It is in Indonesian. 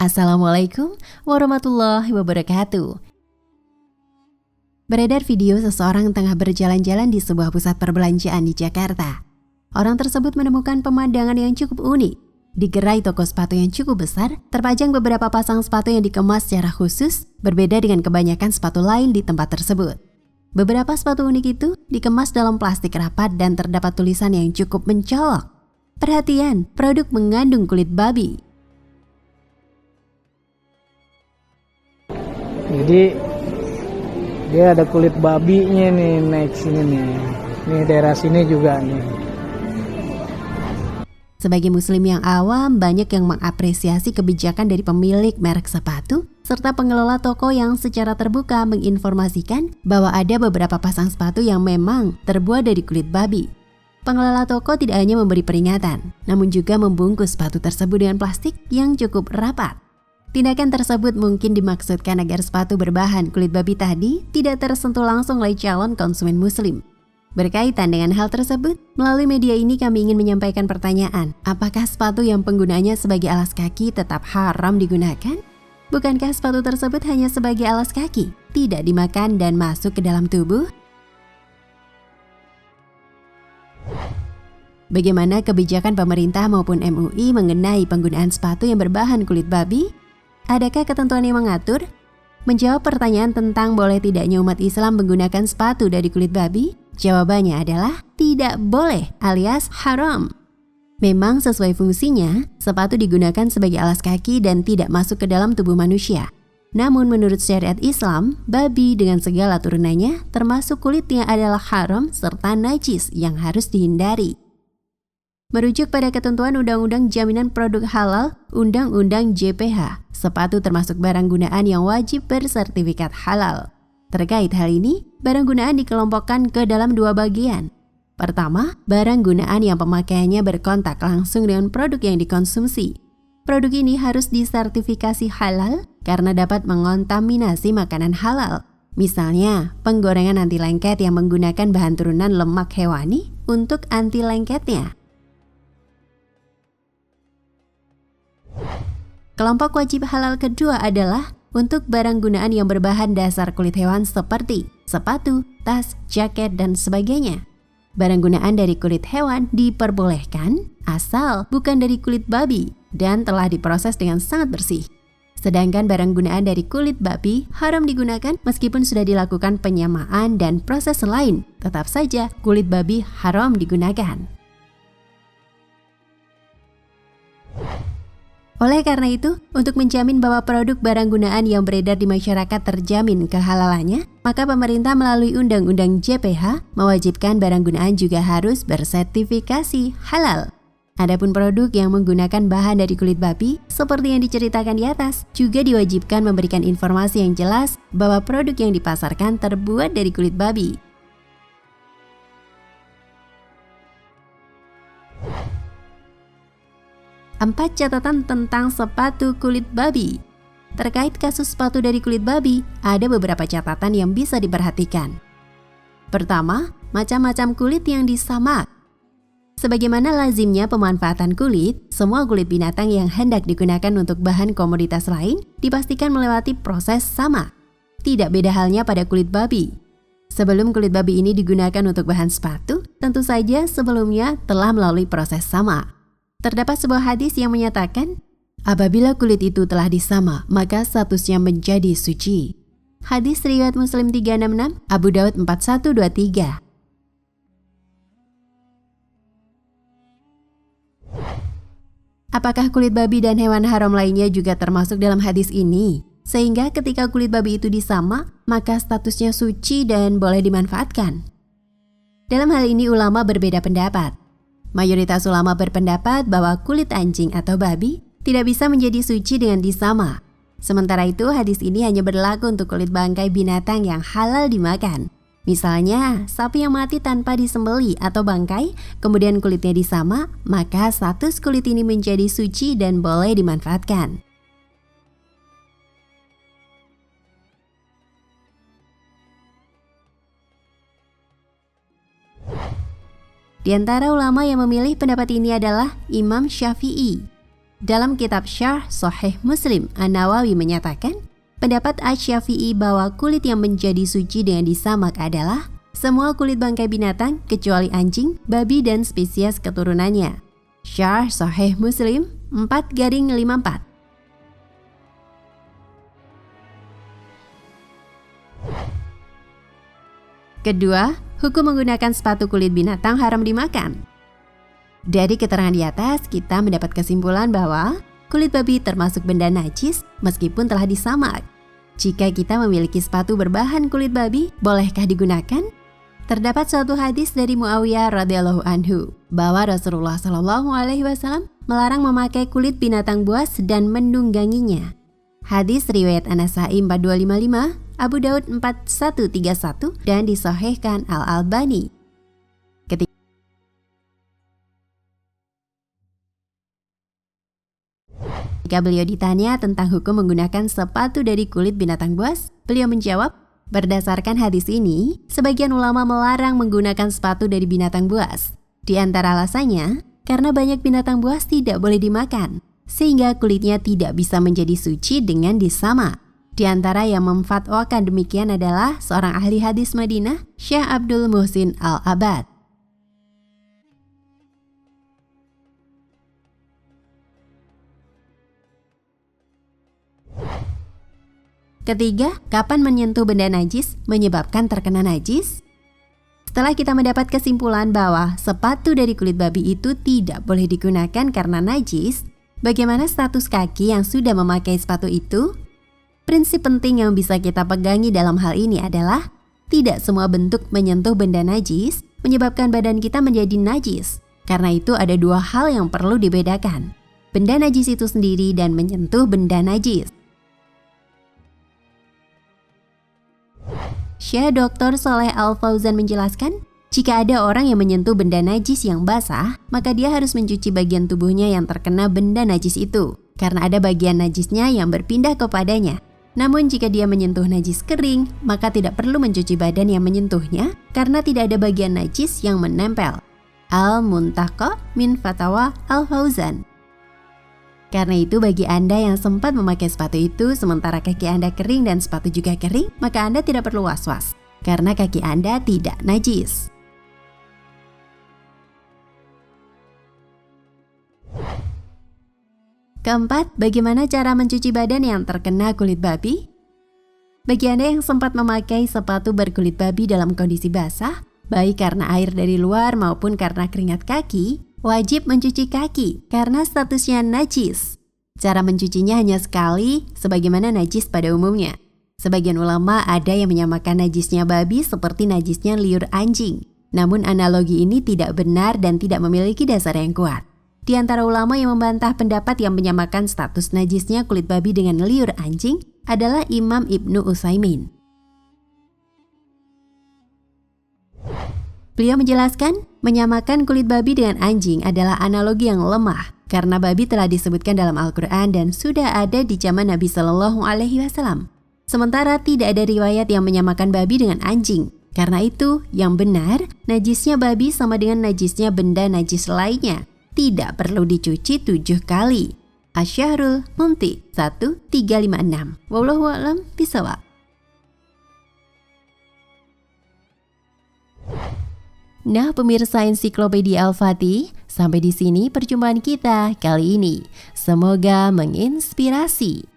Assalamualaikum warahmatullahi wabarakatuh. Beredar video seseorang tengah berjalan-jalan di sebuah pusat perbelanjaan di Jakarta. Orang tersebut menemukan pemandangan yang cukup unik. Di gerai toko sepatu yang cukup besar, terpajang beberapa pasang sepatu yang dikemas secara khusus, berbeda dengan kebanyakan sepatu lain di tempat tersebut. Beberapa sepatu unik itu dikemas dalam plastik rapat dan terdapat tulisan yang cukup mencolok. Perhatian, produk mengandung kulit babi. Jadi dia ada kulit babinya nih, next ini nih. Ini daerah sini juga nih. Sebagai muslim yang awam, banyak yang mengapresiasi kebijakan dari pemilik merek sepatu serta pengelola toko yang secara terbuka menginformasikan bahwa ada beberapa pasang sepatu yang memang terbuat dari kulit babi. Pengelola toko tidak hanya memberi peringatan, namun juga membungkus sepatu tersebut dengan plastik yang cukup rapat. Tindakan tersebut mungkin dimaksudkan agar sepatu berbahan kulit babi tadi tidak tersentuh langsung oleh calon konsumen muslim. Berkaitan dengan hal tersebut, melalui media ini kami ingin menyampaikan pertanyaan, apakah sepatu yang penggunaannya sebagai alas kaki tetap haram digunakan? Bukankah sepatu tersebut hanya sebagai alas kaki, tidak dimakan dan masuk ke dalam tubuh? Bagaimana kebijakan pemerintah maupun MUI mengenai penggunaan sepatu yang berbahan kulit babi? Adakah ketentuan yang mengatur? Menjawab pertanyaan tentang boleh tidaknya umat Islam menggunakan sepatu dari kulit babi, jawabannya adalah tidak boleh alias haram. Memang sesuai fungsinya, sepatu digunakan sebagai alas kaki dan tidak masuk ke dalam tubuh manusia. Namun menurut syariat Islam, babi dengan segala turunannya termasuk kulitnya adalah haram serta najis yang harus dihindari. Merujuk pada ketentuan Undang-Undang Jaminan Produk Halal, Undang-Undang JPH, sepatu termasuk barang gunaan yang wajib bersertifikat halal. Terkait hal ini, barang gunaan dikelompokkan ke dalam dua bagian. Pertama, barang gunaan yang pemakaiannya berkontak langsung dengan produk yang dikonsumsi. Produk ini harus disertifikasi halal karena dapat mengontaminasi makanan halal. Misalnya, penggorengan anti lengket yang menggunakan bahan turunan lemak hewani untuk anti lengketnya. Kelompok wajib halal kedua adalah untuk barang gunaan yang berbahan dasar kulit hewan seperti sepatu, tas, jaket, dan sebagainya. Barang gunaan dari kulit hewan diperbolehkan asal bukan dari kulit babi dan telah diproses dengan sangat bersih. Sedangkan barang gunaan dari kulit babi haram digunakan meskipun sudah dilakukan penyamaan dan proses lain, tetap saja kulit babi haram digunakan. Oleh karena itu, untuk menjamin bahwa produk barang gunaan yang beredar di masyarakat terjamin kehalalannya, maka pemerintah melalui Undang-Undang JPH mewajibkan barang gunaan juga harus bersertifikasi halal. Adapun produk yang menggunakan bahan dari kulit babi, seperti yang diceritakan di atas, juga diwajibkan memberikan informasi yang jelas bahwa produk yang dipasarkan terbuat dari kulit babi. Empat catatan tentang sepatu kulit babi. Terkait kasus sepatu dari kulit babi, ada beberapa catatan yang bisa diperhatikan. Pertama, macam-macam kulit yang disamak. Sebagaimana lazimnya pemanfaatan kulit, semua kulit binatang yang hendak digunakan untuk bahan komoditas lain dipastikan melewati proses sama. Tidak beda halnya pada kulit babi. Sebelum kulit babi ini digunakan untuk bahan sepatu, tentu saja sebelumnya telah melalui proses sama. Terdapat sebuah hadis yang menyatakan, apabila kulit itu telah disama, maka statusnya menjadi suci. Hadis riwayat Muslim 366, Abu Daud 4123. Apakah kulit babi dan hewan haram lainnya juga termasuk dalam hadis ini? Sehingga ketika kulit babi itu disama, maka statusnya suci dan boleh dimanfaatkan. Dalam hal ini ulama berbeda pendapat. Mayoritas ulama berpendapat bahwa kulit anjing atau babi tidak bisa menjadi suci dengan disama. Sementara itu, hadis ini hanya berlaku untuk kulit bangkai binatang yang halal dimakan. Misalnya, sapi yang mati tanpa disembeli atau bangkai, kemudian kulitnya disama, maka status kulit ini menjadi suci dan boleh dimanfaatkan. Di antara ulama yang memilih pendapat ini adalah Imam Syafi'i. Dalam kitab Syarh Sahih Muslim, An-Nawawi menyatakan, pendapat Asy-Syafi'i bahwa kulit yang menjadi suci dengan disamak adalah semua kulit bangkai binatang kecuali anjing, babi, dan spesies keturunannya. Syarh Sahih Muslim 4-54. Kedua, hukum menggunakan sepatu kulit binatang haram dimakan. Dari keterangan di atas, kita mendapat kesimpulan bahwa kulit babi termasuk benda najis meskipun telah disamak. Jika kita memiliki sepatu berbahan kulit babi, bolehkah digunakan? Terdapat suatu hadis dari Muawiyah radhiyallahu anhu bahwa Rasulullah shallallahu alaihi wasallam melarang memakai kulit binatang buas dan menungganginya. Hadis riwayat An-Nasa'i 4255, Abu Daud 4131, dan disahihkan Al-Albani. Ketika beliau ditanya tentang hukum menggunakan sepatu dari kulit binatang buas, beliau menjawab, berdasarkan hadis ini, sebagian ulama melarang menggunakan sepatu dari binatang buas. Di antara alasannya, karena banyak binatang buas tidak boleh dimakan, sehingga kulitnya tidak bisa menjadi suci dengan disamak. Di antara yang memfatwakan demikian adalah seorang ahli hadis Madinah, Syekh Abdul Muhsin Al-Abad. Ketiga, kapan menyentuh benda najis menyebabkan terkena najis? Setelah kita mendapat kesimpulan bahwa sepatu dari kulit babi itu tidak boleh digunakan karena najis, bagaimana status kaki yang sudah memakai sepatu itu? Prinsip penting yang bisa kita pegangi dalam hal ini adalah tidak semua bentuk menyentuh benda najis menyebabkan badan kita menjadi najis. Karena itu ada dua hal yang perlu dibedakan, benda najis itu sendiri dan menyentuh benda najis. Syekh Dr. Shaleh Al-Fauzan menjelaskan, jika ada orang yang menyentuh benda najis yang basah, maka dia harus mencuci bagian tubuhnya yang terkena benda najis itu, karena ada bagian najisnya yang berpindah kepadanya. Namun jika dia menyentuh najis kering, maka tidak perlu mencuci badan yang menyentuhnya, karena tidak ada bagian najis yang menempel. Al-Muntaqa min Fatawa Al-Fauzan. Karena itu bagi Anda yang sempat memakai sepatu itu sementara kaki Anda kering dan sepatu juga kering, maka Anda tidak perlu was-was, karena kaki Anda tidak najis. Keempat, bagaimana cara mencuci badan yang terkena kulit babi? Bagi Anda yang sempat memakai sepatu berkulit babi dalam kondisi basah, baik karena air dari luar maupun karena keringat kaki, wajib mencuci kaki karena statusnya najis. Cara mencucinya hanya sekali, sebagaimana najis pada umumnya. Sebagian ulama ada yang menyamakan najisnya babi seperti najisnya liur anjing. Namun analogi ini tidak benar dan tidak memiliki dasar yang kuat. Di antara ulama yang membantah pendapat yang menyamakan status najisnya kulit babi dengan liur anjing adalah Imam Ibnu Utsaimin. Beliau menjelaskan, menyamakan kulit babi dengan anjing adalah analogi yang lemah karena babi telah disebutkan dalam Al-Quran dan sudah ada di zaman Nabi Shallallahu Alaihi Wasallam. Sementara tidak ada riwayat yang menyamakan babi dengan anjing. Karena itu, yang benar, najisnya babi sama dengan najisnya benda najis lainnya. Tidak perlu dicuci 7 kali. Asy-Syahrul Mumti 1356. Wallahu a'lam bishawab. Nah, pemirsa Ensiklopedia Al-Fatih, sampai di sini perjumpaan kita kali ini. Semoga menginspirasi.